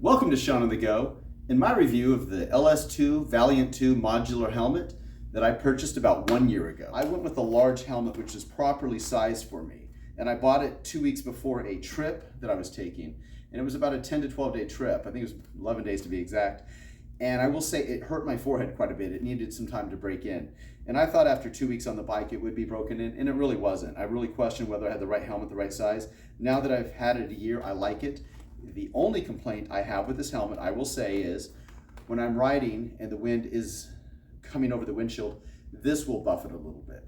Welcome to Sean on the Go. In my review of the LS2 Valiant2 modular helmet that I purchased about 1 year ago. I went with a large helmet which is properly sized for me, and I bought it 2 weeks before a trip that I was taking, and it was about a 10 to 12 day trip. I think it was 11 days to be exact. And I will say it hurt my forehead quite a bit. It needed some time to break in. And I thought after 2 weeks on the bike it would be broken in, and it really wasn't. I really questioned whether I had the right helmet, the right size. Now that I've had it a year, I like it. The only complaint I have with this helmet, I will say, is when I'm riding and the wind is coming over the windshield, this will buff it a little bit.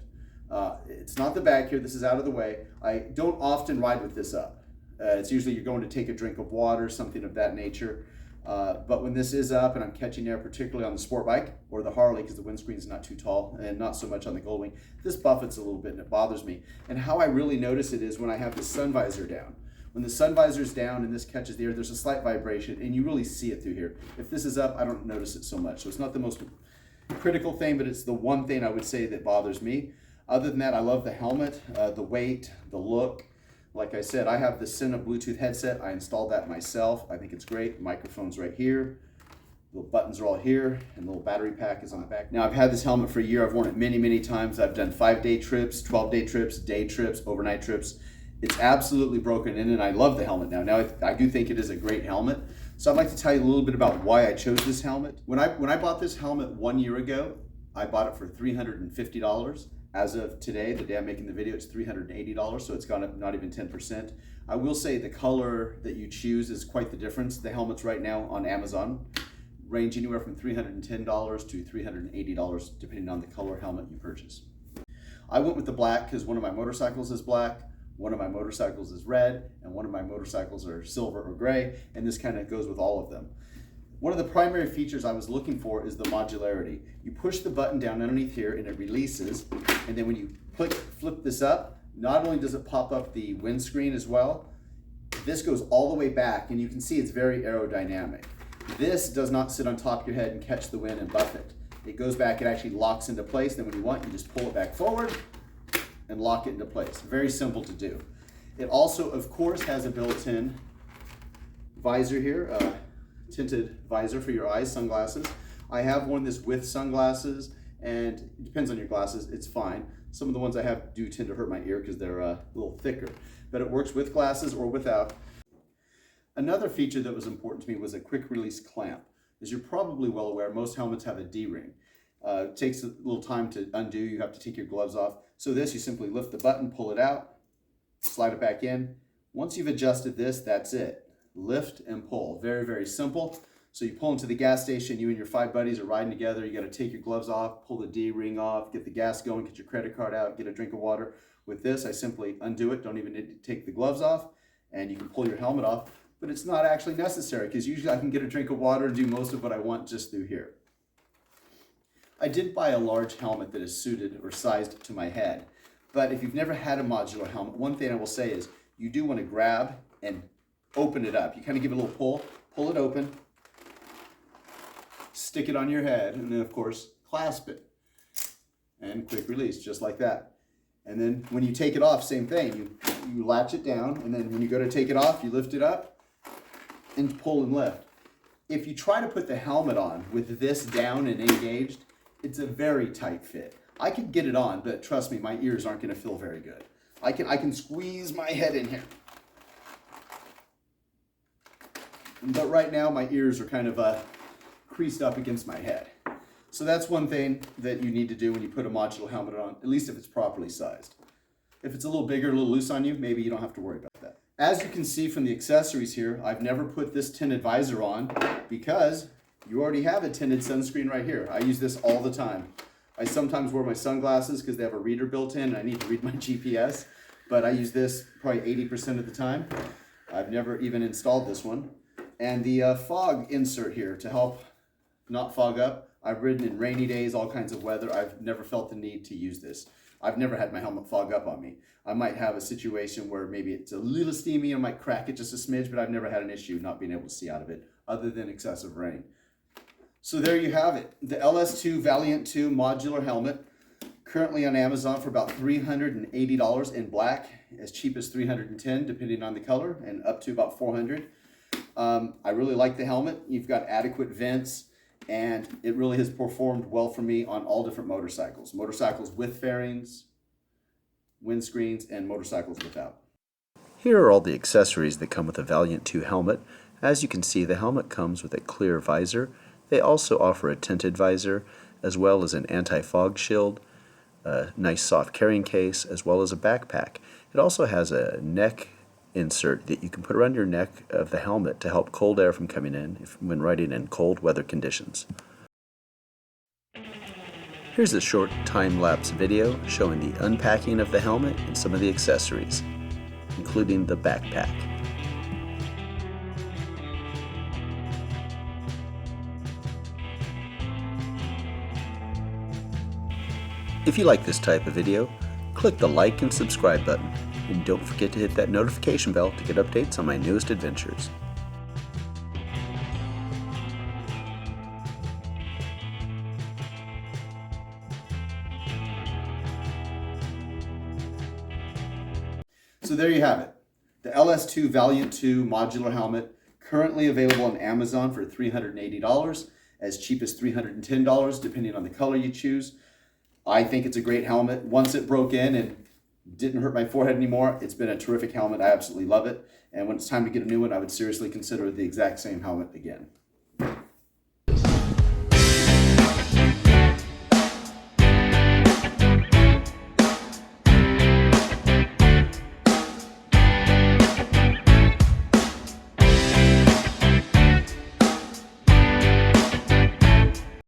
It's not the back here, this is out of the way. I don't often ride with this up. It's usually you're going to take a drink of water, something of that nature. But when this is up and I'm catching air, particularly on the sport bike or the Harley, because the windscreen is not too tall, and not so much on the Goldwing, this buffets a little bit and it bothers me. And how I really notice it is when I have the sun visor down. When the sun visor is down and this catches the air, there's a slight vibration and you really see it through here. If this is up, I don't notice it so much. So it's not the most critical thing, but it's the one thing I would say that bothers me. Other than that, I love the helmet, the weight, the look. Like I said, I have the Sena Bluetooth headset. I installed that myself. I think it's great. Microphone's right here. Little buttons are all here, and the little battery pack is on the back. Now, I've had this helmet for a year. I've worn it many, many times. I've done 5-day trips, 12-day trips, day trips, overnight trips. It's absolutely broken in, and I love the helmet now. Now, I do think it is a great helmet. So I'd like to tell you a little bit about why I chose this helmet. When I bought this helmet 1 year ago, I bought it for $350. As of today, the day I'm making the video, it's $380, so it's gone up not even 10%. I will say the color that you choose is quite the difference. The helmets right now on Amazon range anywhere from $310 to $380, depending on the color helmet you purchase. I went with the black because one of my motorcycles is black, one of my motorcycles is red, and one of my motorcycles are silver or gray, and this kind of goes with all of them. One of the primary features I was looking for is the modularity. You push the button down underneath here and it releases, and then when you flip this up, not only does it pop up the windscreen as well, this goes all the way back, and you can see it's very aerodynamic. This does not sit on top of your head and catch the wind and buff it. It goes back, it actually locks into place, then when you want, you just pull it back forward and lock it into place. Very simple to do. It also, of course, has a built-in visor here, tinted visor for your eyes, sunglasses. I have worn this with sunglasses, and it depends on your glasses, it's fine. Some of the ones I have do tend to hurt my ear because they're a little thicker, but it works with glasses or without. Another feature that was important to me was a quick release clamp. As you're probably well aware, most helmets have a D-ring. It takes a little time to undo, you have to take your gloves off. So this, you simply lift the button, pull it out, slide it back in. Once you've adjusted this, that's it. Lift and pull. Very, very simple. So you pull into the gas station, you and your 5 buddies are riding together, you got to take your gloves off, pull the D-ring off, get the gas going, get your credit card out, get a drink of water. With this, I simply undo it, don't even need to take the gloves off, and you can pull your helmet off, but it's not actually necessary because usually I can get a drink of water and do most of what I want just through here. I did buy a large helmet that is suited or sized to my head, but if you've never had a modular helmet, one thing I will say is you do want to grab and open it up. You kind of give it a little pull it open, stick it on your head, and then of course clasp it and quick release just like that. And then when you take it off, same thing, you latch it down, and then when you go to take it off, you lift it up and pull and lift. If you try to put the helmet on with this down and engaged, it's a very tight fit. I can get it on, but trust me, my ears aren't going to feel very good. I can squeeze my head in here. But right now my ears are kind of creased up against my head. So that's one thing that you need to do when you put a modular helmet on, at least if it's properly sized. If it's a little bigger, a little loose on you, maybe you don't have to worry about that. As you can see from the accessories here, I've never put this tinted visor on because you already have a tinted sunscreen right here. I use this all the time. I sometimes wear my sunglasses because they have a reader built in and I need to read my GPS, but I use this probably 80% of the time. I've never even installed this one. And the fog insert here to help not fog up. I've ridden in rainy days, all kinds of weather. I've never felt the need to use this. I've never had my helmet fog up on me. I might have a situation where maybe it's a little steamy, I might crack it just a smidge, but I've never had an issue not being able to see out of it other than excessive rain. So there you have it, the LS2 Valiant2 modular helmet, currently on Amazon for about $380 in black, as cheap as $310 depending on the color, and up to about $400. I really like the helmet. You've got adequate vents, and it really has performed well for me on all different motorcycles. Motorcycles with fairings, windscreens, and motorcycles without. Here are all the accessories that come with a Valiant2 helmet. As you can see, the helmet comes with a clear visor. They also offer a tinted visor, as well as an anti-fog shield, a nice soft carrying case, as well as a backpack. It also has a neck insert that you can put around your neck of the helmet to help cold air from coming in when riding in cold weather conditions. Here's a short time-lapse video showing the unpacking of the helmet and some of the accessories, including the backpack. If you like this type of video, click the like and subscribe button, and don't forget to hit that notification bell to get updates on my newest adventures. So there you have it. The LS2 Valiant2 modular helmet, currently available on Amazon for $380, as cheap as $310 depending on the color you choose. I think it's a great helmet. Once it broke in and didn't hurt my forehead anymore, it's been a terrific helmet. I absolutely love it. And when it's time to get a new one, I would seriously consider the exact same helmet again.